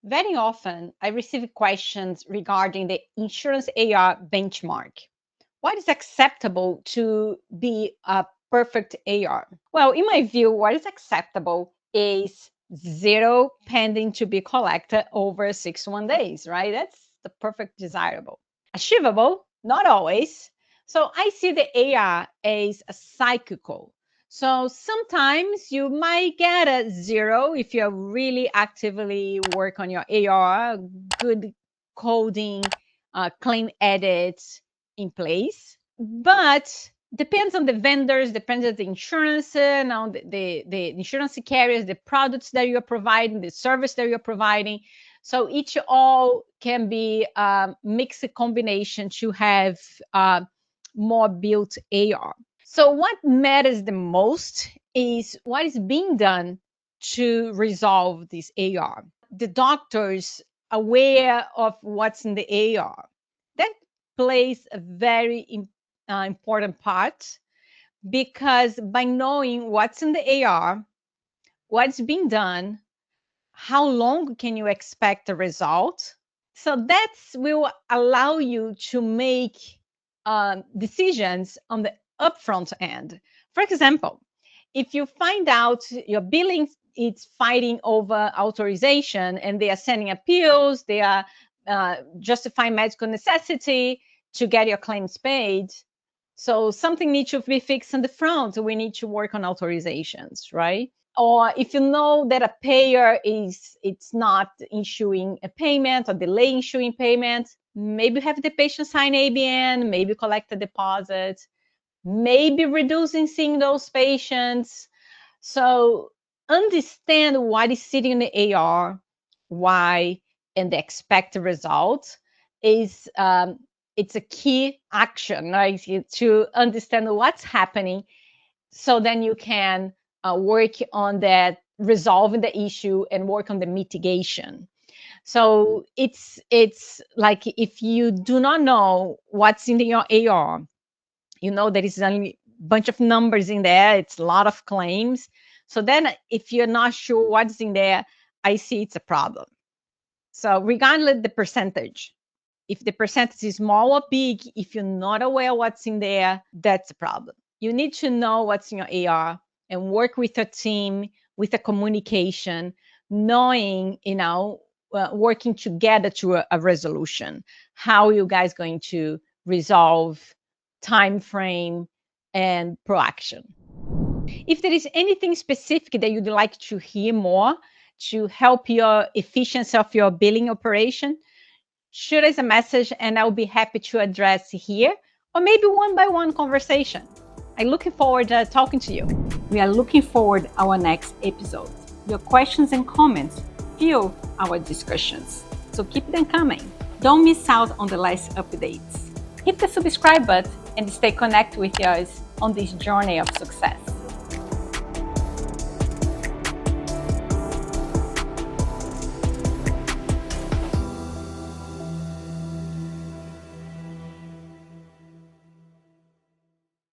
Very often, I receive questions regarding the insurance AR benchmark. What is acceptable to be a perfect AR? Well, in my view, what is acceptable is zero pending to be collected over 61 days, right? That's the perfect desirable. Achievable, not always. So I see the AR as a cyclical. So sometimes you might get a zero if you really actively work on your AR, good coding, claim edits in place. But depends on the vendors, depends on the insurance, on the insurance carriers, the products that you're providing, the service that you're providing. So each all can be a mixed combination to have more built AR. So what matters the most is what is being done to resolve this AR. The doctors aware of what's in the AR. That plays a very important part, because by knowing what's in the AR, what's being done, how long can you expect a result? So that will allow you to make decisions on the upfront end. For example, if you find out your billing is fighting over authorization and they are sending appeals, they are justifying medical necessity to get your claims paid. So something needs to be fixed on the front. We need to work on authorizations, right? Or if you know that a payer it's not issuing a payment or delay issuing payment, maybe have the patient sign ABN, maybe collect a deposit, maybe reducing seeing those patients. So understand what is sitting in the AR, why, and the expected result is it's a key action, right? To understand what's happening, so then you can work on that, resolving the issue and work on the mitigation. So it's like if you do not know what's in your AR, you know there is only a bunch of numbers in there, it's a lot of claims. So then if you're not sure what's in there, I see it's a problem. So regardless the percentage, if the percentage is small or big, if you're not aware what's in there, that's a problem. You need to know what's in your AR and work with a team, with a communication, knowing, working together to a resolution. How are you guys going to resolve, time frame, and proaction? If there is anything specific that you'd like to hear more to help your efficiency of your billing operation, shoot us a message and I'll be happy to address here, or maybe one-by-one conversation. I'm looking forward to talking to you. We are looking forward to our next episode. Your questions and comments fuel our discussions, so keep them coming. Don't miss out on the latest updates. Hit the subscribe button and stay connected with us on this journey of success.